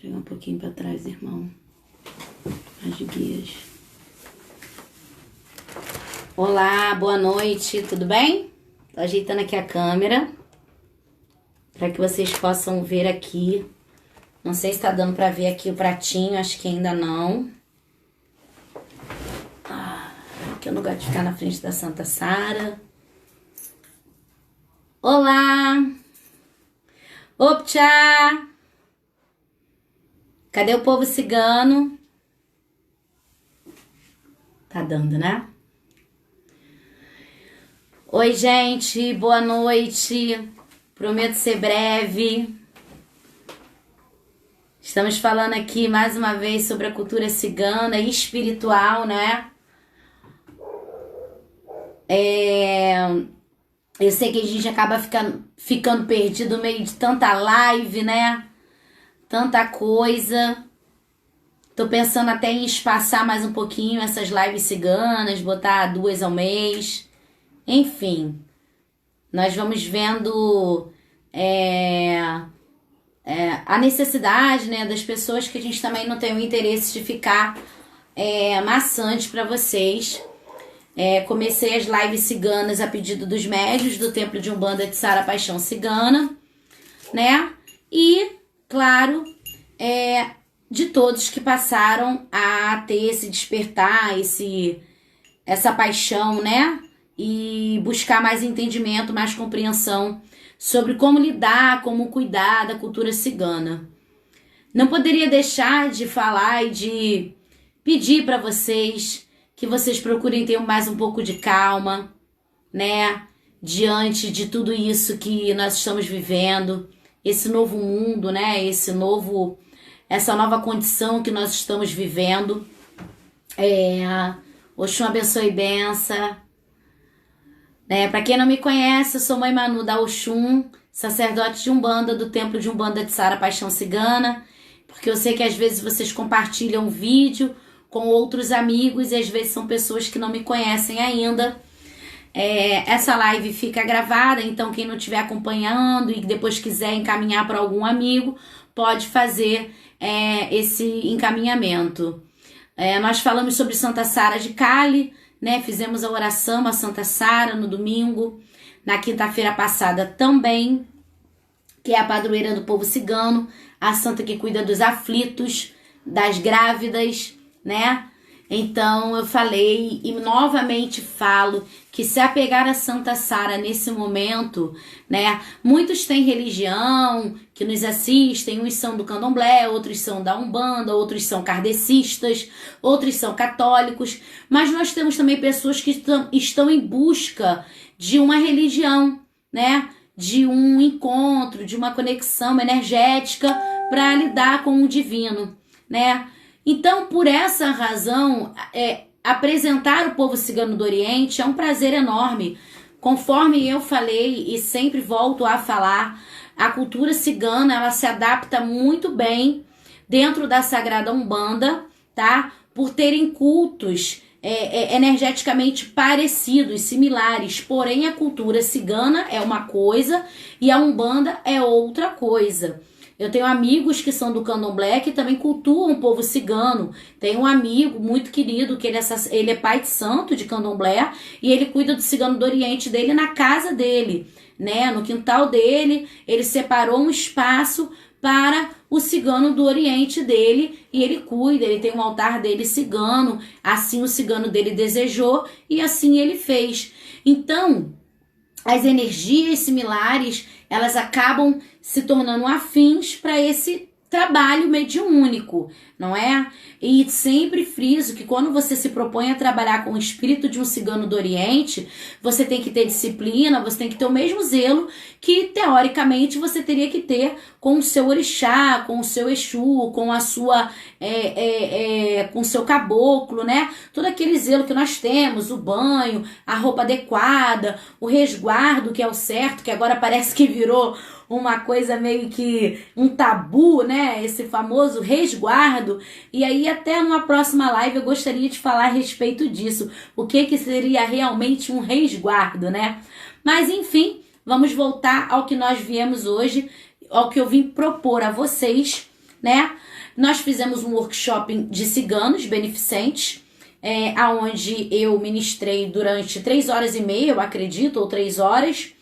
Chegar um pouquinho para trás, irmão. As guias. Olá, boa noite, tudo bem? Tô ajeitando aqui a câmera para que vocês possam ver aqui. Não sei se tá dando para ver aqui o pratinho, acho que ainda não. Aqui é o lugar de ficar na frente da Santa Sara. Olá! Optcha! Cadê o povo cigano? Tá dando, né? Oi, gente, boa noite. Prometo ser breve. Estamos falando aqui mais uma vez sobre a cultura cigana e espiritual, né? Eu sei que a gente acaba ficando perdido no meio de tanta live, né? Tanta coisa. Tô pensando até em espaçar mais um pouquinho essas lives ciganas, botar 2 ao mês. Enfim, nós vamos vendo a necessidade, né, das pessoas, que a gente também não tem o interesse de ficar maçante para vocês. Comecei as lives ciganas a pedido dos médios do Templo de Umbanda de Sara Paixão Cigana, né? E, claro, de todos que passaram a ter esse despertar, essa paixão, né? E buscar mais entendimento, mais compreensão sobre como lidar, como cuidar da cultura cigana. Não poderia deixar de falar e de pedir para vocês que vocês procurem ter mais um pouco de calma, né? Diante de tudo isso que nós estamos vivendo, esse novo mundo, né? Essa nova condição que nós estamos vivendo. Oxum abençoe e bença. Para quem não me conhece, eu sou Mãe Manu da Oxum, sacerdote de Umbanda do Templo de Umbanda de Sara Paixão Cigana, porque eu sei que às vezes vocês compartilham vídeo com outros amigos e às vezes são pessoas que não me conhecem ainda. Essa live fica gravada, então quem não estiver acompanhando e depois quiser encaminhar para algum amigo, pode fazer esse encaminhamento. Nós falamos sobre Santa Sara de Cali, né? Fizemos a oração a Santa Sara no domingo, na quinta-feira passada também, que é a padroeira do povo cigano, a santa que cuida dos aflitos, das grávidas, né? Então eu falei e novamente falo que se apegar a Santa Sara nesse momento, né? Muitos têm religião que nos assistem, uns são do candomblé, outros são da Umbanda, outros são kardecistas, outros são católicos, mas nós temos também pessoas que estão em busca de uma religião, né? De um encontro, de uma conexão energética para lidar com o divino, né? Então, por essa razão, apresentar o povo cigano do Oriente é um prazer enorme. Conforme eu falei e sempre volto a falar, a cultura cigana, ela se adapta muito bem dentro da Sagrada Umbanda, tá? Por terem cultos energeticamente parecidos, similares. Porém, a cultura cigana é uma coisa e a Umbanda é outra coisa. Eu tenho amigos que são do candomblé que também cultuam o povo cigano. Tenho um amigo muito querido que ele é pai de santo de candomblé e ele cuida do cigano do Oriente dele na casa dele, né? No quintal dele, ele separou um espaço para o cigano do Oriente dele e ele cuida, ele tem um altar dele cigano, assim o cigano dele desejou e assim ele fez. Então, as energias similares, elas acabam se tornando afins para esse trabalho mediúnico, não é? E sempre friso que quando você se propõe a trabalhar com o espírito de um cigano do Oriente, você tem que ter disciplina, você tem que ter o mesmo zelo que, teoricamente, você teria que ter com o seu orixá, com o seu exu, com a sua, com o seu caboclo, né? Todo aquele zelo que nós temos, o banho, a roupa adequada, o resguardo, que é o certo, que agora parece que virou uma coisa meio que um tabu, né? Esse famoso resguardo. E aí até numa próxima live eu gostaria de falar a respeito disso. O que seria realmente um resguardo, né? Mas enfim, vamos voltar ao que nós viemos hoje, ao que eu vim propor a vocês, né? Nós fizemos um workshop de ciganos beneficentes, aonde eu ministrei durante 3h30, eu acredito, ou 3 horas,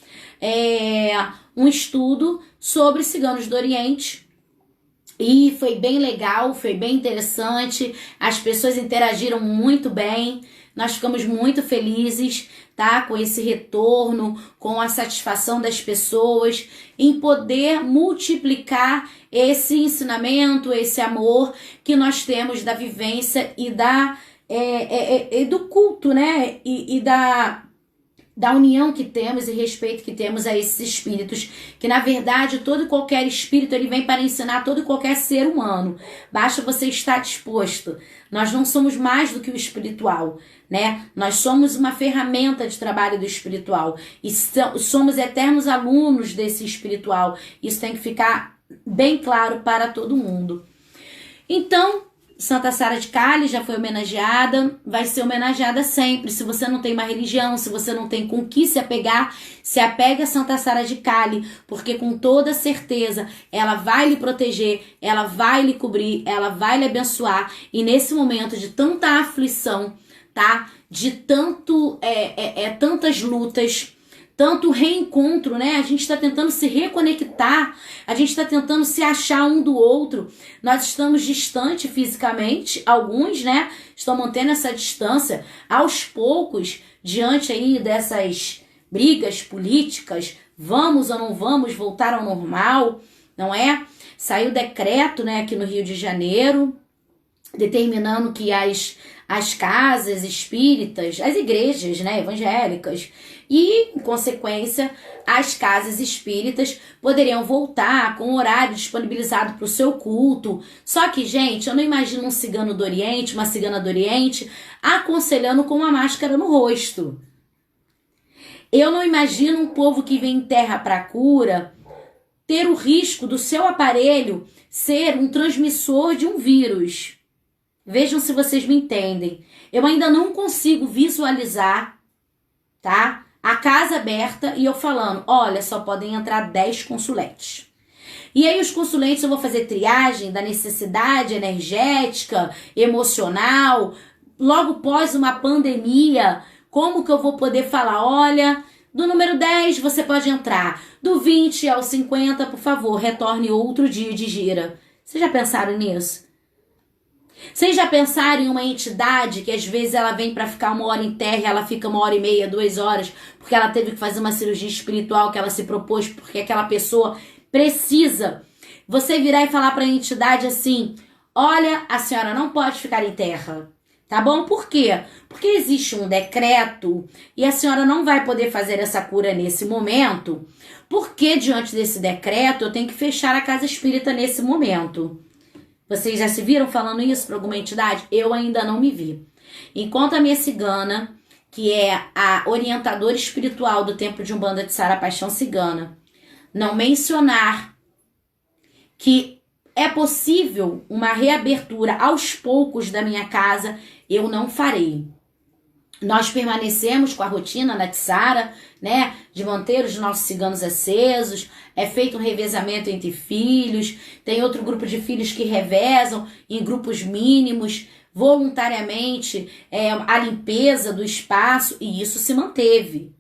um estudo sobre ciganos do Oriente. E foi bem legal, foi bem interessante, as pessoas interagiram muito bem, nós ficamos muito felizes, tá? Com esse retorno, com a satisfação das pessoas, em poder multiplicar esse ensinamento, esse amor que nós temos da vivência e do culto, né? E da união que temos e respeito que temos a esses espíritos, que na verdade todo e qualquer espírito ele vem para ensinar todo e qualquer ser humano, basta você estar disposto. Nós não somos mais do que o espiritual, né? Nós somos uma ferramenta de trabalho do espiritual e somos eternos alunos desse espiritual. Isso tem que ficar bem claro para todo mundo. Então, Santa Sara de Cali já foi homenageada, vai ser homenageada sempre. Se você não tem uma religião, se você não tem com que se apegar, se apega a Santa Sara de Cali, porque com toda certeza ela vai lhe proteger, ela vai lhe cobrir, ela vai lhe abençoar. E nesse momento de tanta aflição, tá? De tantas lutas, tanto reencontro, né? A gente está tentando se reconectar, a gente está tentando se achar um do outro. Nós estamos distantes fisicamente, alguns, né? Estão mantendo essa distância. Aos poucos, diante aí dessas brigas políticas, vamos ou não vamos voltar ao normal, não é? Saiu decreto, né, aqui no Rio de Janeiro, determinando que as casas espíritas, as igrejas, né, evangélicas e, em consequência, as casas espíritas poderiam voltar com horário disponibilizado para o seu culto. Só que, gente, eu não imagino um cigano do Oriente, uma cigana do Oriente, aconselhando com uma máscara no rosto. Eu não imagino um povo que vem em terra para cura ter o risco do seu aparelho ser um transmissor de um vírus. Vejam se vocês me entendem. Eu ainda não consigo visualizar, tá? A casa aberta e eu falando, olha, só podem entrar 10 consulentes. E aí os consulentes eu vou fazer triagem da necessidade energética, emocional, logo pós uma pandemia, como que eu vou poder falar, olha, do número 10 você pode entrar, do 20 ao 50, por favor, retorne outro dia de gira. Vocês já pensaram nisso? Vocês já pensaram em uma entidade que às vezes ela vem para ficar 1 hora em terra e ela fica 1h30, 2 horas, porque ela teve que fazer uma cirurgia espiritual que ela se propôs, porque aquela pessoa precisa. Você virar e falar para a entidade assim, olha, a senhora não pode ficar em terra, tá bom? Por quê? Porque existe um decreto e a senhora não vai poder fazer essa cura nesse momento, porque diante desse decreto eu tenho que fechar a casa espírita nesse momento. Vocês já se viram falando isso para alguma entidade? Eu ainda não me vi. Enquanto a minha cigana, que é a orientadora espiritual do Templo de Umbanda de Sara Paixão Cigana, não mencionar que é possível uma reabertura aos poucos da minha casa, eu não farei. Nós permanecemos com a rotina na Tsara, né, de manter os nossos ciganos acesos, é feito um revezamento entre filhos, tem outro grupo de filhos que revezam em grupos mínimos, voluntariamente, a limpeza do espaço, e isso se manteve.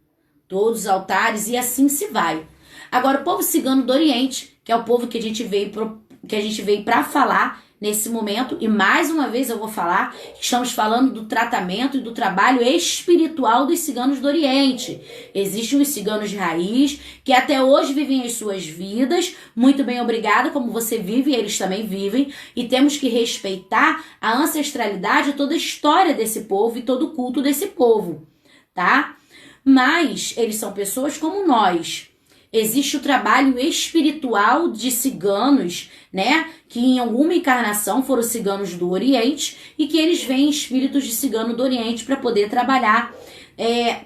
Todos os altares, e assim se vai. Agora, o povo cigano do Oriente, que é o povo que a gente veio para falar nesse momento, e mais uma vez eu vou falar, estamos falando do tratamento e do trabalho espiritual dos ciganos do Oriente. Existem os ciganos de raiz, que até hoje vivem as suas vidas, muito bem, obrigada, como você vive, eles também vivem, e temos que respeitar a ancestralidade, toda a história desse povo e todo o culto desse povo, tá? Mas eles são pessoas como nós. Existe o trabalho espiritual de ciganos, né, que em alguma encarnação foram ciganos do Oriente e que eles veem espíritos de cigano do Oriente para poder trabalhar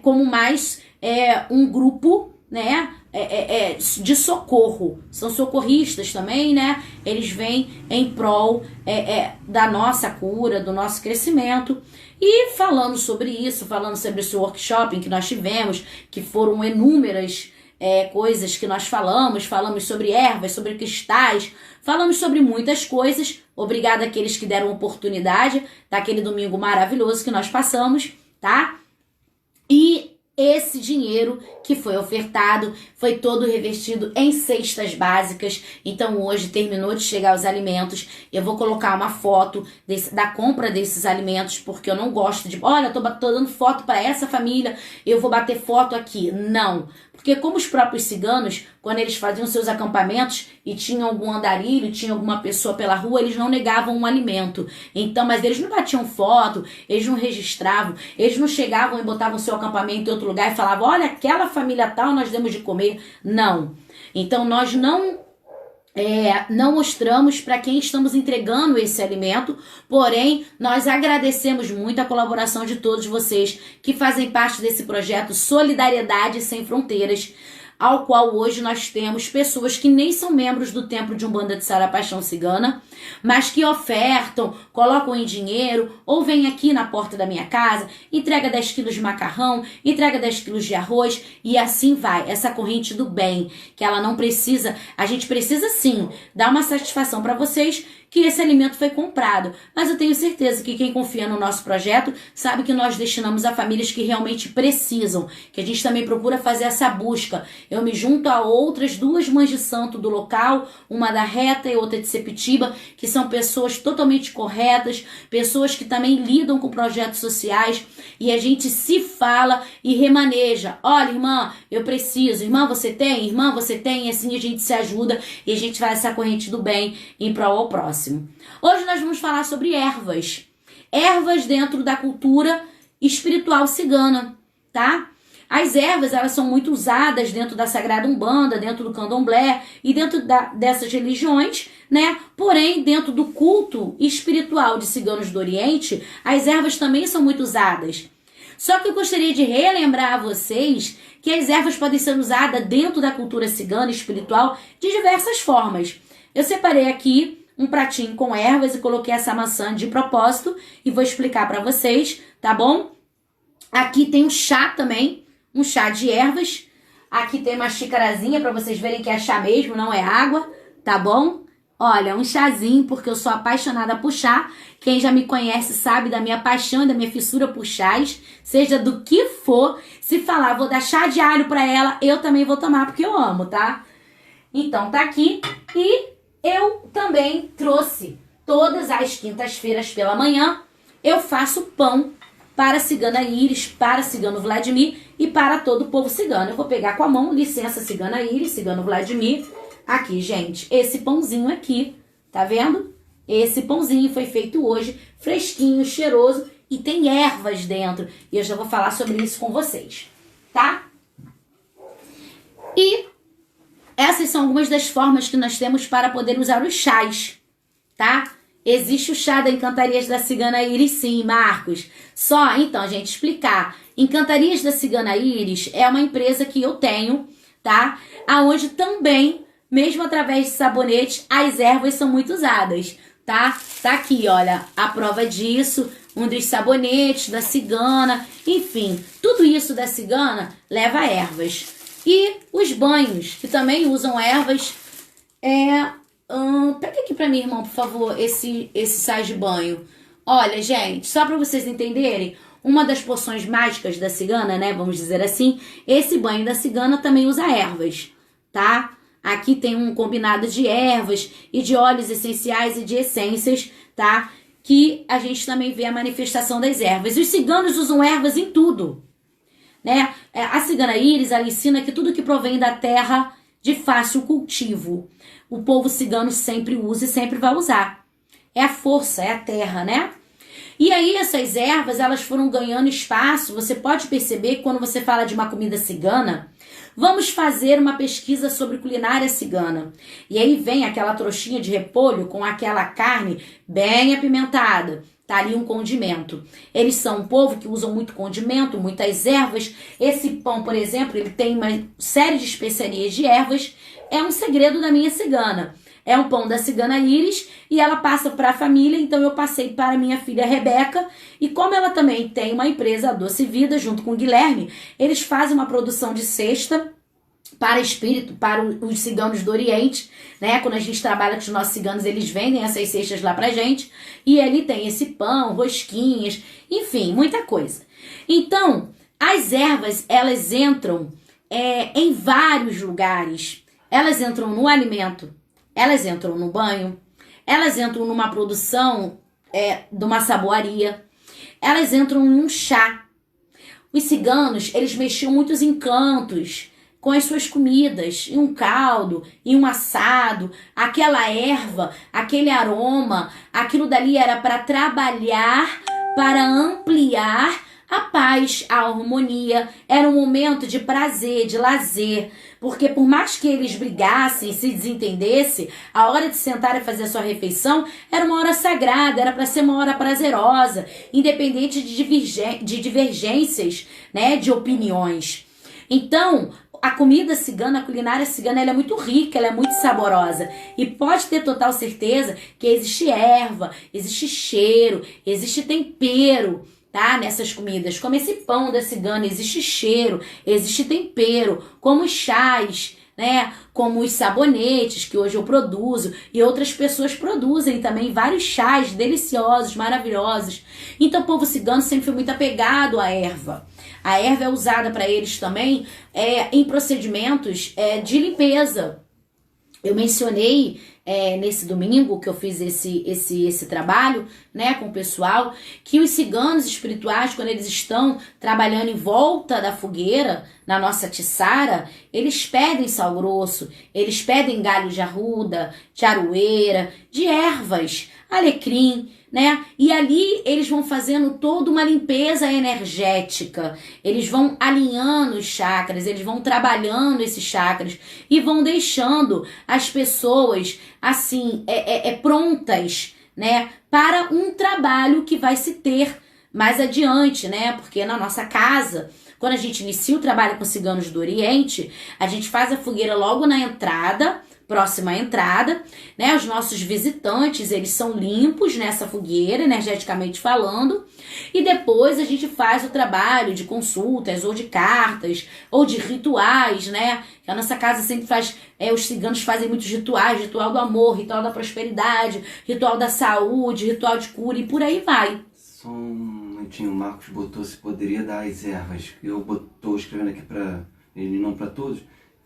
como mais um grupo, né, de socorro. São socorristas também, né? Eles vêm em prol da nossa cura, do nosso crescimento. E falando sobre isso, falando sobre esse workshop que nós tivemos, que foram inúmeras coisas que nós falamos sobre ervas, sobre cristais, falamos sobre muitas coisas. Obrigada àqueles que deram oportunidade daquele domingo maravilhoso que nós passamos, tá? E esse dinheiro que foi ofertado foi todo revestido em cestas básicas. Então hoje terminou de chegar os alimentos. Eu vou colocar uma foto da compra desses alimentos, porque eu não gosto de... Olha, tô dando foto para essa família, eu vou bater foto aqui. Não. Porque como os próprios ciganos, quando eles faziam seus acampamentos e tinham algum andarilho, tinha alguma pessoa pela rua, eles não negavam um alimento. Então, mas eles não batiam foto, eles não registravam, eles não chegavam e botavam seu acampamento em outro lugar e falavam, olha, aquela família tal nós demos de comer. Não. Então, nós não mostramos para quem estamos entregando esse alimento, porém, nós agradecemos muito a colaboração de todos vocês que fazem parte desse projeto Solidariedade Sem Fronteiras, ao qual hoje nós temos pessoas que nem são membros do Templo de Umbanda de Sara Paixão Cigana, mas que ofertam, colocam em dinheiro, ou vêm aqui na porta da minha casa, entrega 10 quilos de macarrão, entrega 10 quilos de arroz, e assim vai, essa corrente do bem, que ela não precisa, a gente precisa sim dar uma satisfação para vocês, que esse alimento foi comprado, mas eu tenho certeza que quem confia no nosso projeto sabe que nós destinamos a famílias que realmente precisam, que a gente também procura fazer essa busca. Eu me junto a outras 2 mães de santo do local, uma da Reta e outra de Sepitiba, que são pessoas totalmente corretas, pessoas que também lidam com projetos sociais, e a gente se fala e remaneja. Olha, irmã, eu preciso. Irmã, você tem? Irmã, você tem? E assim a gente se ajuda e a gente faz essa corrente do bem em prol ao próximo. Hoje nós vamos falar sobre ervas. Ervas dentro da cultura espiritual cigana, tá? As ervas, elas são muito usadas dentro da Sagrada Umbanda, dentro do Candomblé e dentro dessas religiões, né? Porém, dentro do culto espiritual de ciganos do Oriente, as ervas também são muito usadas. Só que eu gostaria de relembrar a vocês que as ervas podem ser usadas dentro da cultura cigana espiritual de diversas formas. Eu separei aqui um pratinho com ervas e coloquei essa maçã de propósito e vou explicar para vocês, tá bom? Aqui tem um chá também, um chá de ervas. Aqui tem uma xicarazinha para vocês verem que é chá mesmo, não é água, tá bom? Olha, um chazinho, porque eu sou apaixonada por chá. Quem já me conhece sabe da minha paixão e da minha fissura por chás, seja do que for. Se falar, vou dar chá de alho para ela, eu também vou tomar, porque eu amo, tá? Então tá aqui. E eu também trouxe, todas as quintas-feiras pela manhã, eu faço pão para a cigana Iris, para cigano Vladimir e para todo o povo cigano. Eu vou pegar com a mão, licença cigana Iris, cigano Vladimir. Aqui, gente, esse pãozinho aqui, tá vendo? Esse pãozinho foi feito hoje, fresquinho, cheiroso e tem ervas dentro. E eu já vou falar sobre isso com vocês, tá? E essas são algumas das formas que nós temos para poder usar os chás, tá? Existe o chá da Encantarias da Cigana Iris, sim, Marcos. Só, então, gente, explicar. Encantarias da Cigana Iris é uma empresa que eu tenho, tá? Aonde também, mesmo através de sabonete, as ervas são muito usadas, tá? Tá aqui, olha, a prova disso, um dos sabonetes da cigana, enfim, tudo isso da cigana leva ervas. E os banhos, que também usam ervas. Pega aqui pra mim, irmão, por favor, esse sais de banho. Olha, gente, só pra vocês entenderem, uma das poções mágicas da cigana, né, vamos dizer assim, esse banho da cigana também usa ervas, tá? Aqui tem um combinado de ervas e de óleos essenciais e de essências, tá? Que a gente também vê a manifestação das ervas. Os ciganos usam ervas em tudo, né? A cigana Iris, ela ensina que tudo que provém da terra de fácil cultivo, o povo cigano sempre usa e sempre vai usar. É a força, é a terra, né? E aí essas ervas, elas foram ganhando espaço. Você pode perceber que quando você fala de uma comida cigana, vamos fazer uma pesquisa sobre culinária cigana. E aí vem aquela trouxinha de repolho com aquela carne bem apimentada. Tá ali um condimento. Eles são um povo que usam muito condimento, muitas ervas. Esse pão, por exemplo, ele tem uma série de especiarias de ervas. É um segredo da minha cigana. É um pão da cigana Iris e ela passa para a família, então eu passei para minha filha Rebeca. E como ela também tem uma empresa, a Doce Vida, junto com o Guilherme, eles fazem uma produção de cesta para espírito, para os ciganos do Oriente, né? Quando a gente trabalha com os nossos ciganos, eles vendem essas cestas lá pra gente. E ali tem esse pão, rosquinhas, enfim, muita coisa. Então, as ervas, elas entram em vários lugares. Elas entram no alimento, elas entram no banho, elas entram numa produção de uma saboaria, elas entram em um chá. Os ciganos, eles mexiam muitos encantos com as suas comidas, em um caldo, em um assado, aquela erva, aquele aroma, aquilo dali era para trabalhar, para ampliar a paz, a harmonia, era um momento de prazer, de lazer, porque por mais que eles brigassem, se desentendessem, a hora de sentar e fazer a sua refeição era uma hora sagrada, era para ser uma hora prazerosa, independente de divergências, né, de opiniões. Então, a comida cigana, a culinária cigana, ela é muito rica, ela é muito saborosa. E pode ter total certeza que existe erva, existe cheiro, existe tempero, tá? Nessas comidas. Como esse pão da cigana, existe cheiro, existe tempero. Como os chás, né? Como os sabonetes que hoje eu produzo e outras pessoas produzem também vários chás deliciosos, maravilhosos. Então o povo cigano sempre foi muito apegado à erva. A erva é usada para eles também em procedimentos de limpeza. Eu mencionei nesse domingo que eu fiz esse trabalho, né, com o pessoal, que os ciganos espirituais, quando eles estão trabalhando em volta da fogueira, na nossa tiçara, eles pedem sal grosso, eles pedem galho de arruda, de aroeira, de ervas, alecrim, né? E ali eles vão fazendo toda uma limpeza energética, eles vão alinhando os chakras, eles vão trabalhando esses chakras e vão deixando as pessoas assim, prontas, né, para um trabalho que vai se ter mais adiante, né? Porque na nossa casa, quando a gente inicia o trabalho com ciganos do Oriente, a gente faz a fogueira logo na entrada, próxima à entrada, né? Os nossos visitantes, eles são limpos nessa fogueira, energeticamente falando, e depois a gente faz o trabalho de consultas, ou de cartas, ou de rituais, né? A nossa casa sempre faz, os ciganos fazem muitos rituais, ritual do amor, ritual da prosperidade, ritual da saúde, ritual de cura, e por aí vai. Só um momentinho, o Marcos botou se poderia dar as ervas. Eu estou escrevendo aqui para ele, não para todos,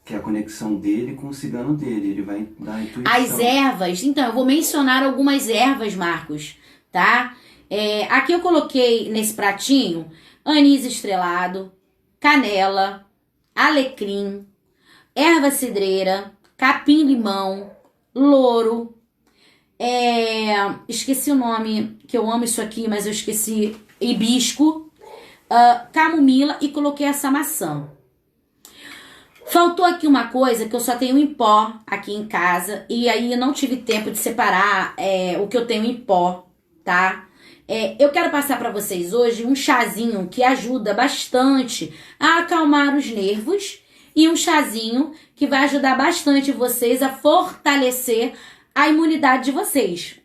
que é a conexão dele com o cigano dele. Ele vai dar a intuição. As ervas, então, eu vou mencionar algumas ervas, Marcos, tá? Aqui eu coloquei nesse pratinho anis estrelado, canela, alecrim, erva cidreira, capim-limão, louro, esqueci o nome, que eu amo isso aqui, mas eu esqueci, hibisco, camomila, e coloquei essa maçã. Faltou aqui uma coisa que eu só tenho em pó aqui em casa, e aí eu não tive tempo de separar o que eu tenho em pó, tá? Eu quero passar para vocês hoje um chazinho que ajuda bastante a acalmar os nervos, e um chazinho que vai ajudar bastante vocês a fortalecer a imunidade de vocês.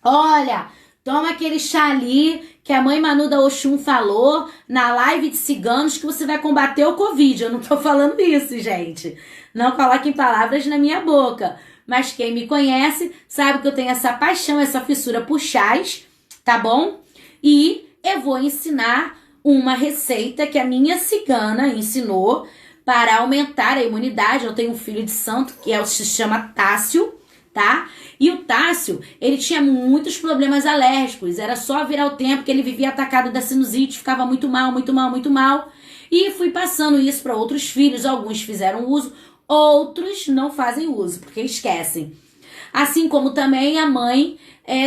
Olha, toma aquele chá ali que a mãe Manu da Oxum falou na live de ciganos que você vai combater o Covid. Eu não tô falando isso, gente. Não coloquem palavras na minha boca. Mas quem me conhece sabe que eu tenho essa paixão, essa fissura por chás, tá bom? E eu vou ensinar uma receita que a minha cigana ensinou para aumentar a imunidade. Eu tenho um filho de santo que se chama Tássio, tá? E o Tássio, ele tinha muitos problemas alérgicos, era só virar o tempo que ele vivia atacado da sinusite, ficava muito mal, muito mal, muito mal. E fui passando isso para outros filhos, alguns fizeram uso, outros não fazem uso, porque esquecem. Assim como também a mãe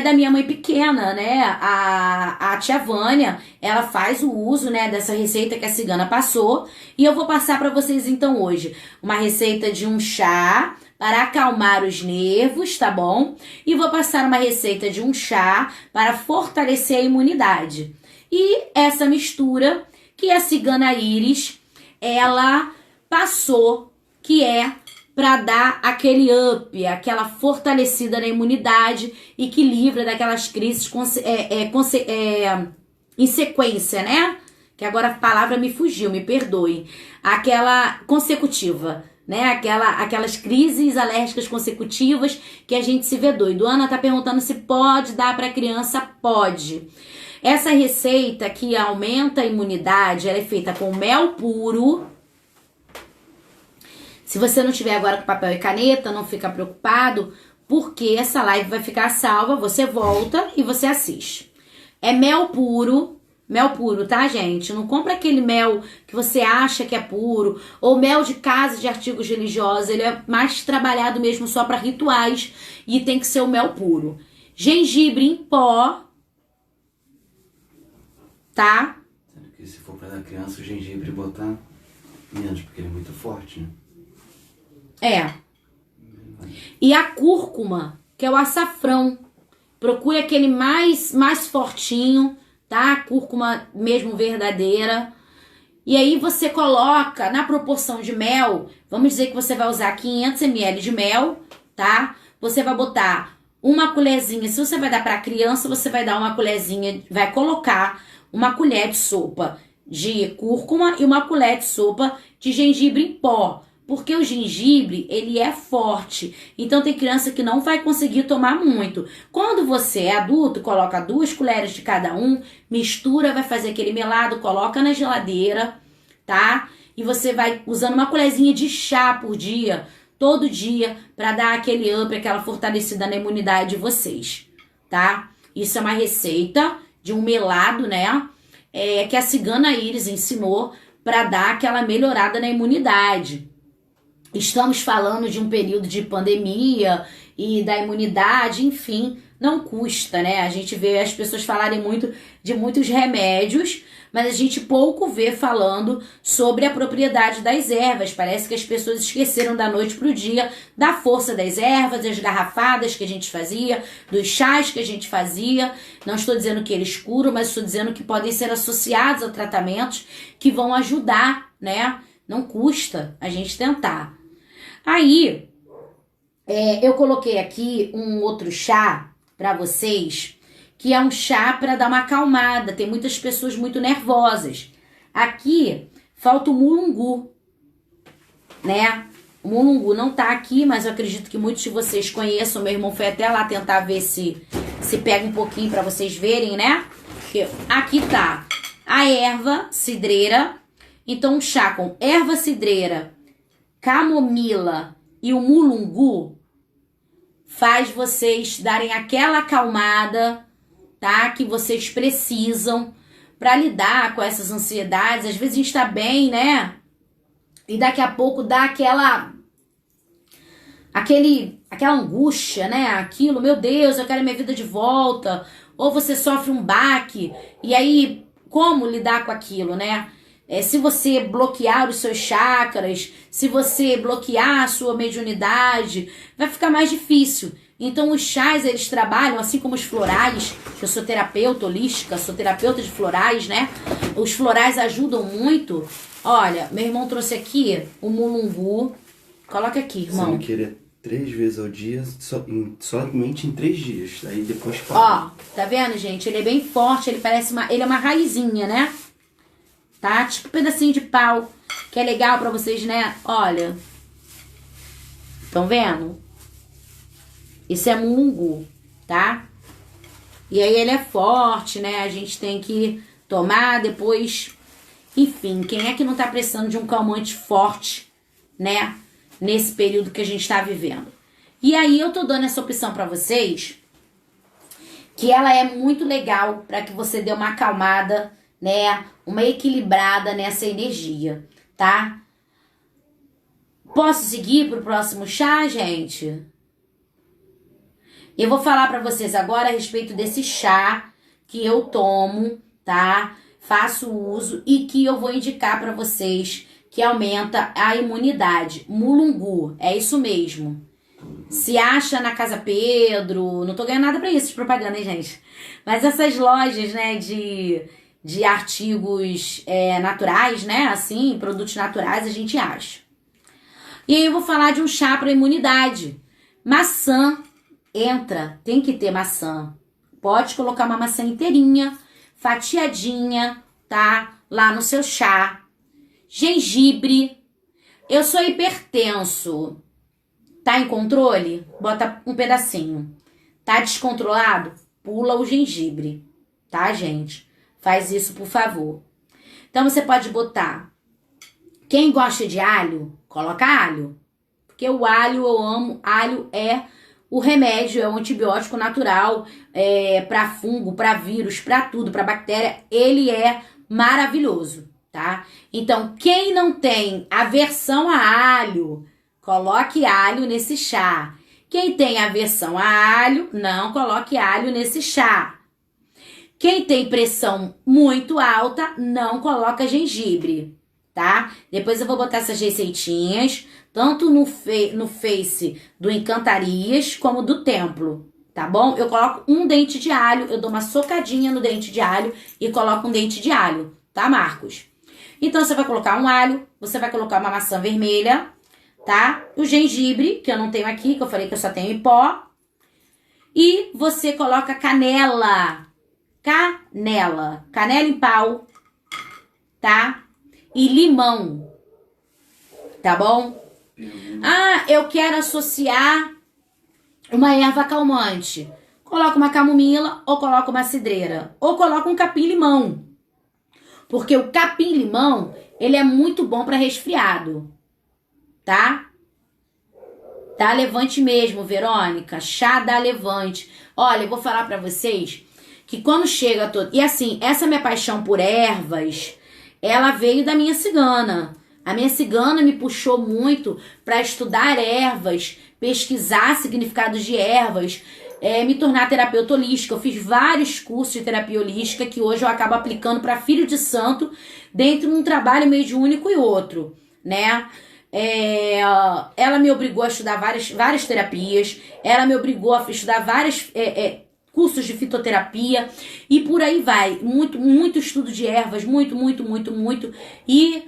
da minha mãe pequena, né? A tia Vânia, ela faz o uso, né, dessa receita que a cigana passou. E eu vou passar para vocês então hoje uma receita de um chá para acalmar os nervos, tá bom? E vou passar uma receita de um chá para fortalecer a imunidade. E essa mistura que a cigana Iris, ela passou, que é para dar aquele up, aquela fortalecida na imunidade e que livra daquelas crises em sequência, né? que agora a palavra me fugiu, me perdoe. Aquela consecutiva, né? Aquelas crises alérgicas consecutivas que a gente se vê doido. Ana tá perguntando se pode dar para criança. Pode. Essa receita que aumenta a imunidade, ela é feita com mel puro. Se você não tiver agora com papel e caneta, não fica preocupado, porque essa live vai ficar salva, você volta e você assiste. É mel puro, tá, gente? Não compra aquele mel que você acha que é puro, ou mel de casa de artigos religiosos, ele é mais trabalhado mesmo só para rituais e tem que ser o mel puro. Gengibre em pó, tá? Sendo que se for para dar criança, o gengibre botar menos, porque ele é muito forte, né? É. E a cúrcuma, que é o açafrão. Procure aquele mais fortinho, tá? Cúrcuma mesmo verdadeira. E aí você coloca na proporção de mel, vamos dizer que você vai usar 500 ml de mel, tá? Você vai botar uma colherzinha, se você vai dar para criança, você vai dar uma colherzinha, vai colocar uma colher de sopa de cúrcuma e uma colher de sopa de gengibre em pó. Porque o gengibre, ele é forte. Então tem criança que não vai conseguir tomar muito. Quando você é adulto, coloca 2 colheres de cada um, mistura, vai fazer aquele melado, coloca na geladeira, tá? E você vai usando uma colherzinha de chá por dia, todo dia, para dar aquele up, aquela fortalecida na imunidade de vocês, tá? Isso é uma receita de um melado, né? Que a cigana Iris ensinou para dar aquela melhorada na imunidade. Estamos falando de um período de pandemia e da imunidade, enfim, não custa, né? A gente vê as pessoas falarem muito de muitos remédios, mas a gente pouco vê falando sobre a propriedade das ervas. Parece que as pessoas esqueceram da noite pro dia da força das ervas, das garrafadas que a gente fazia, dos chás que a gente fazia. Não estou dizendo que eles curam, mas estou dizendo que podem ser associados a tratamentos que vão ajudar, né? Não custa a gente tentar. Aí, eu coloquei aqui um outro chá para vocês, que é um chá para dar uma acalmada. Tem muitas pessoas muito nervosas. Aqui, falta o mulungu, né? O mulungu não tá aqui, mas eu acredito que muitos de vocês conheçam. Meu irmão foi até lá tentar ver se pega um pouquinho para vocês verem, né? Aqui tá a erva cidreira. Então, um chá com erva cidreira, camomila e o mulungu faz vocês darem aquela acalmada, tá? Que vocês precisam para lidar com essas ansiedades. Às vezes a gente tá bem, né? E daqui a pouco dá aquela angústia, né? Aquilo, meu Deus, eu quero minha vida de volta. Ou você sofre um baque. E aí, como lidar com aquilo, né? Se você bloquear os seus chakras, se você bloquear a sua mediunidade, vai ficar mais difícil. Então os chás, eles trabalham, assim como os florais, que eu sou terapeuta holística, sou terapeuta de florais, né? Os florais ajudam muito. Olha, meu irmão trouxe aqui o mulungu. Coloca aqui, irmão. Você querer 3 vezes ao dia, somente em 3 dias. Aí depois para. Ó, tá vendo, gente? Ele é bem forte, ele é uma raizinha, né? Tá? Tipo um pedacinho de pau, que é legal pra vocês, né? Olha. Estão vendo? Isso é mulungu, tá? E aí ele é forte, né? A gente tem que tomar depois. Enfim, quem é que não tá precisando de um calmante forte, né? Nesse período que a gente tá vivendo. E aí eu tô dando essa opção pra vocês, que ela é muito legal pra que você dê uma acalmada, né? Uma equilibrada nessa energia, tá? Posso seguir pro próximo chá, gente? Eu vou falar pra vocês agora a respeito desse chá que eu tomo, tá? Faço uso e que eu vou indicar pra vocês, que aumenta a imunidade. Mulungu, é isso mesmo. Se acha na Casa Pedro, não tô ganhando nada pra isso de propaganda, hein, gente? Mas essas lojas, né, de artigos naturais, né? Assim, produtos naturais a gente acha. E aí eu vou falar de um chá para imunidade. Maçã entra, tem que ter maçã. Pode colocar uma maçã inteirinha, fatiadinha, tá? lá no seu chá. Gengibre. Eu sou hipertenso. Tá em controle? Bota um pedacinho. Tá descontrolado? Pula o gengibre. Tá, gente? Faz isso, por favor. Então, você pode botar. Quem gosta de alho, coloca alho. Porque o alho, eu amo. Alho é o remédio, é um antibiótico natural. Para fungo, para vírus, para tudo, para bactéria. Ele é maravilhoso, tá? Então, quem não tem aversão a alho, coloque alho nesse chá. Quem tem aversão a alho, não coloque alho nesse chá. Quem tem pressão muito alta, não coloca gengibre, tá? Depois eu vou botar essas receitinhas, tanto no Face do Encantarias, como do Templo, tá bom? Eu coloco um dente de alho, eu dou uma socadinha no dente de alho e coloco um dente de alho, tá, Marcos? Então, você vai colocar um alho, você vai colocar uma maçã vermelha, tá? O gengibre, que eu não tenho aqui, que eu falei que eu só tenho em pó. E você coloca canela. Canela em pau, tá? E limão, tá bom? Ah, eu quero associar uma erva calmante. Coloca uma camomila ou coloca uma cidreira. Ou coloca um capim-limão. Porque o capim-limão, ele é muito bom para resfriado, tá? Dá levante mesmo, Verônica. Chá dá levante. Olha, eu vou falar pra vocês que quando chega todo... E assim, essa minha paixão por ervas, ela veio da minha cigana. A minha cigana me puxou muito para estudar ervas, pesquisar significados de ervas, me tornar terapeuta holística. Eu fiz vários cursos de terapia holística que hoje eu acabo aplicando para filho de santo dentro de um trabalho mediúnico e outro, né? Ela me obrigou a estudar várias terapias, ela me obrigou a estudar vários cursos de fitoterapia e por aí vai. Muito estudo de ervas, muito. E,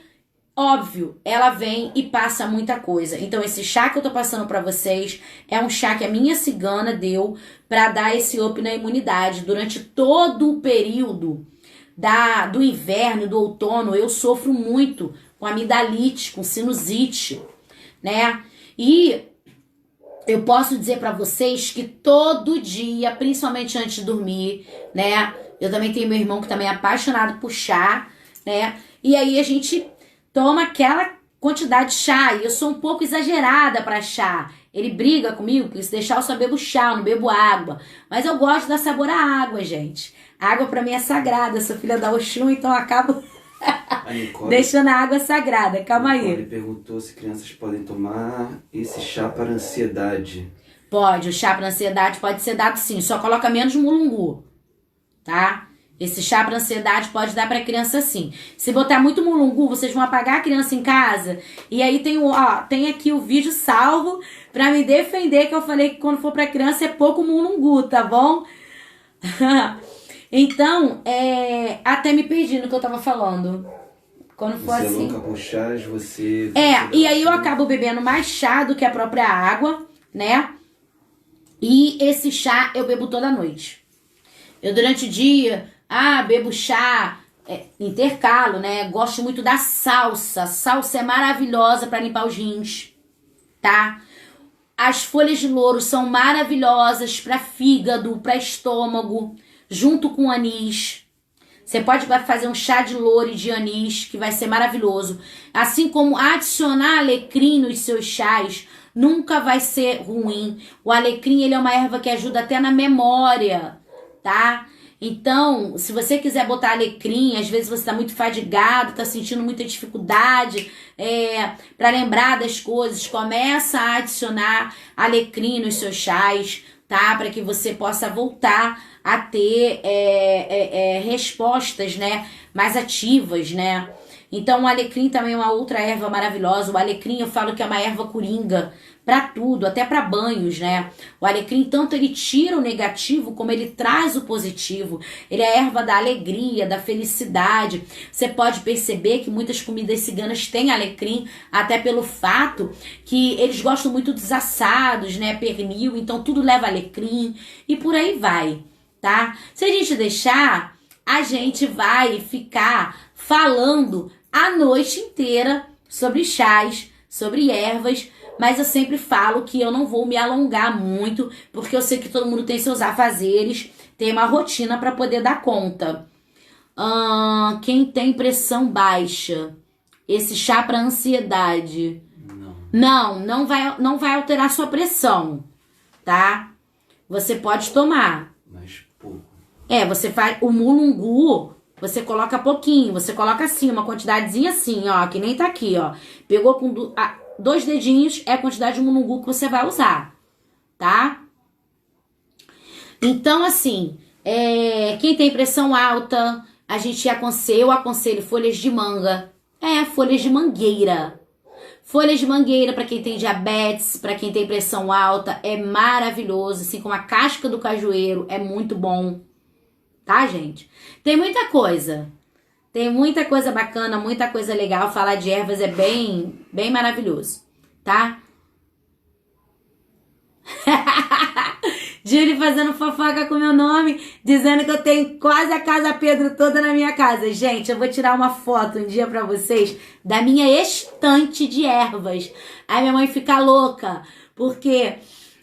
óbvio, ela vem e passa muita coisa. Então, esse chá que eu tô passando pra vocês é um chá que a minha cigana deu pra dar esse up na imunidade. Durante todo o período do inverno, do outono, eu sofro muito com amidalite, com sinusite, né? E eu posso dizer pra vocês que todo dia, principalmente antes de dormir, né? Eu também tenho meu irmão que também é apaixonado por chá, né? E aí a gente toma aquela quantidade de chá. E eu sou um pouco exagerada pra chá. Ele briga comigo, porque se deixar eu só bebo chá, eu não bebo água. Mas eu gosto de dar sabor à água, gente. A água pra mim é sagrada. Eu sou filha da Oxum, então eu acabo deixando a água sagrada. Calma aí. Ele perguntou se crianças podem tomar esse chá para ansiedade. Pode, o chá para ansiedade pode ser dado sim. Só coloca menos mulungu, tá? Esse chá para ansiedade pode dar para criança sim. Se botar muito mulungu, vocês vão apagar a criança em casa. E aí tem aqui o vídeo salvo para me defender, que eu falei que quando for para criança é pouco mulungu, tá bom? Então, até me perdi no que eu tava falando. Quando for você assim. Você louca por chás, você... E aí eu acabo bebendo mais chá do que a própria água, né? E esse chá eu bebo toda noite. Eu durante o dia, bebo chá, intercalo, né? Gosto muito da salsa. Salsa é maravilhosa para limpar os rins, tá? As folhas de louro são maravilhosas para fígado, para estômago, junto com anis. Você pode fazer um chá de louro e de anis, que vai ser maravilhoso. Assim como adicionar alecrim nos seus chás, nunca vai ser ruim. O alecrim, ele é uma erva que ajuda até na memória, tá? Então, se você quiser botar alecrim, às vezes você está muito fadigado, está sentindo muita dificuldade para lembrar das coisas, começa a adicionar alecrim nos seus chás, tá? Para que você possa voltar a ter respostas, né, mais ativas, né? Então, o alecrim também é uma outra erva maravilhosa. O alecrim, eu falo que é uma erva coringa para tudo, até para banhos, né? O alecrim, tanto ele tira o negativo, como ele traz o positivo. Ele é a erva da alegria, da felicidade. Você pode perceber que muitas comidas ciganas têm alecrim, até pelo fato que eles gostam muito dos assados, né? Pernil, então tudo leva alecrim e por aí vai, tá? Se a gente deixar, a gente vai ficar falando a noite inteira sobre chás, sobre ervas, mas eu sempre falo que eu não vou me alongar muito, porque eu sei que todo mundo tem seus afazeres, tem uma rotina para poder dar conta. Quem tem pressão baixa, esse chá para ansiedade, não vai alterar sua pressão, tá? Você pode tomar. Mas pouco. Você faz o mulungu, você coloca pouquinho, você coloca assim, uma quantidadezinha assim, ó, que nem tá aqui, ó. Pegou com 2 dedinhos, é a quantidade de mulungu que você vai usar, tá? Então, assim, quem tem pressão alta, eu aconselho folhas de manga. Folhas de mangueira. Folhas de mangueira para quem tem diabetes, para quem tem pressão alta, é maravilhoso, assim como a casca do cajueiro, é muito bom. Tá, gente? Tem muita coisa bacana, muita coisa legal. Falar de ervas é bem, bem maravilhoso, tá? Júlia fazendo fofoca com meu nome, dizendo que eu tenho quase a Casa Pedro toda na minha casa. Gente, eu vou tirar uma foto um dia pra vocês da minha estante de ervas. Aí minha mãe fica louca, porque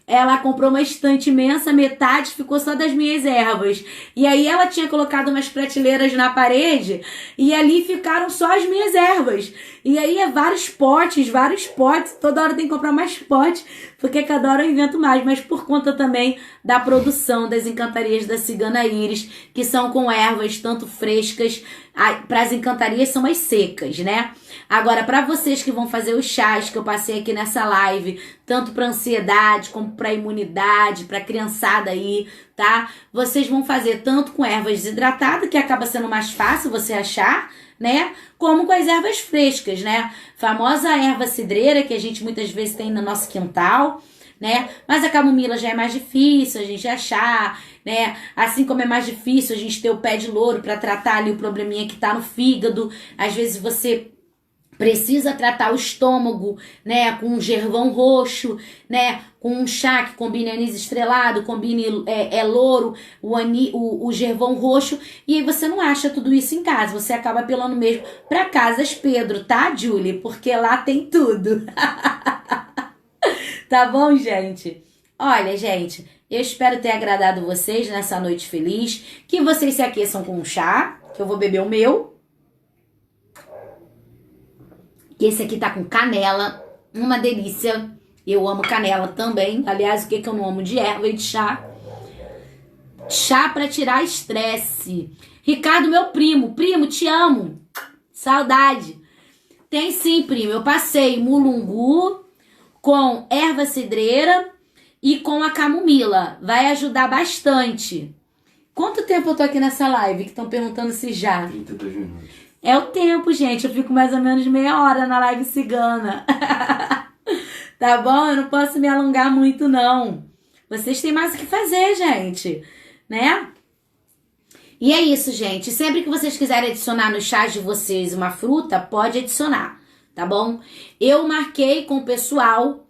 ela comprou uma estante imensa, metade ficou só das minhas ervas. E aí ela tinha colocado umas prateleiras na parede e ali ficaram só as minhas ervas. E aí vários potes, toda hora tem que comprar mais potes, porque cada hora eu invento mais, mas por conta também da produção das encantarias da Cigana Iris, que são com ervas tanto frescas, para as encantarias são as secas, né? Agora, para vocês que vão fazer os chás que eu passei aqui nessa live, tanto para ansiedade como para imunidade, para criançada aí, tá? Vocês vão fazer tanto com ervas desidratadas, que acaba sendo mais fácil você achar, né? Como com as ervas frescas, né? Famosa erva cidreira, que a gente muitas vezes tem no nosso quintal, né? Mas a camomila já é mais difícil a gente achar, né? Assim como é mais difícil a gente ter o pé de louro para tratar ali o probleminha que tá no fígado. Às vezes você precisa tratar o estômago, né, com um gervão roxo, né, com um chá que combine anis estrelado, combine louro, o gervão roxo, e aí você não acha tudo isso em casa, você acaba apelando mesmo para Casas Pedro, tá, Julie? Porque lá tem tudo. Tá bom, gente? Olha, gente, eu espero ter agradado vocês nessa noite feliz, que vocês se aqueçam com um chá, que eu vou beber o meu. Esse aqui tá com canela, uma delícia. Eu amo canela também. Aliás, o que eu não amo de erva e de chá? Chá pra tirar estresse. Ricardo, meu primo. Primo, te amo. Saudade. Tem sim, primo. Eu passei mulungu com erva cidreira e com a camomila. Vai ajudar bastante. Quanto tempo eu tô aqui nessa live? Que estão perguntando se já. 32 minutos. É o tempo, gente. Eu fico mais ou menos meia hora na live cigana. Tá bom? Eu não posso me alongar muito, não. Vocês têm mais o que fazer, gente. Né? E é isso, gente. Sempre que vocês quiserem adicionar no chás de vocês uma fruta, pode adicionar. Tá bom? Eu marquei com o pessoal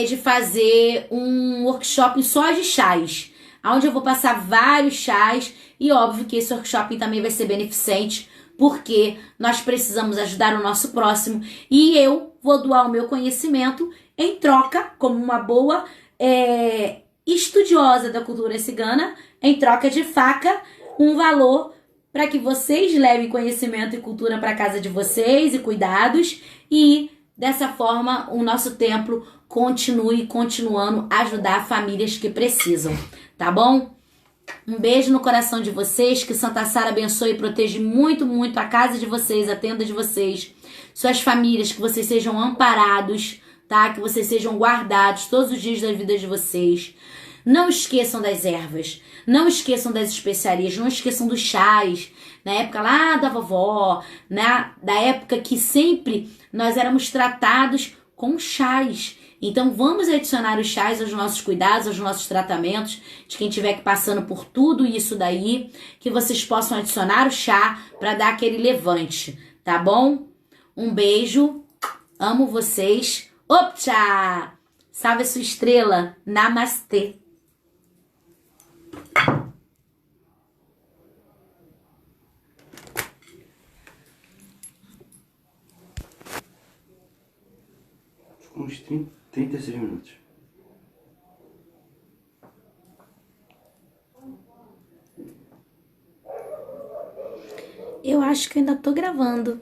de fazer um workshop só de chás. Onde eu vou passar vários chás. E óbvio que esse workshop também vai ser beneficente, porque nós precisamos ajudar o nosso próximo e eu vou doar o meu conhecimento em troca, como uma boa estudiosa da cultura cigana, em troca de faca, um valor para que vocês levem conhecimento e cultura para casa de vocês e cuidados, e dessa forma o nosso templo continuando a ajudar famílias que precisam, tá bom? Um beijo no coração de vocês, que Santa Sara abençoe e proteja muito, muito a casa de vocês, a tenda de vocês, suas famílias, que vocês sejam amparados, tá? Que vocês sejam guardados todos os dias da vida de vocês. Não esqueçam das ervas, não esqueçam das especiarias, não esqueçam dos chás, na época lá da vovó, né? Da época que sempre nós éramos tratados com chás. Então vamos adicionar os chás aos nossos cuidados, aos nossos tratamentos, de quem estiver passando por tudo isso daí, que vocês possam adicionar o chá para dar aquele levante, tá bom? Um beijo, amo vocês. Optcha! Salve a sua estrela, namastê! uns 36 minutos. Eu acho que eu ainda tô gravando.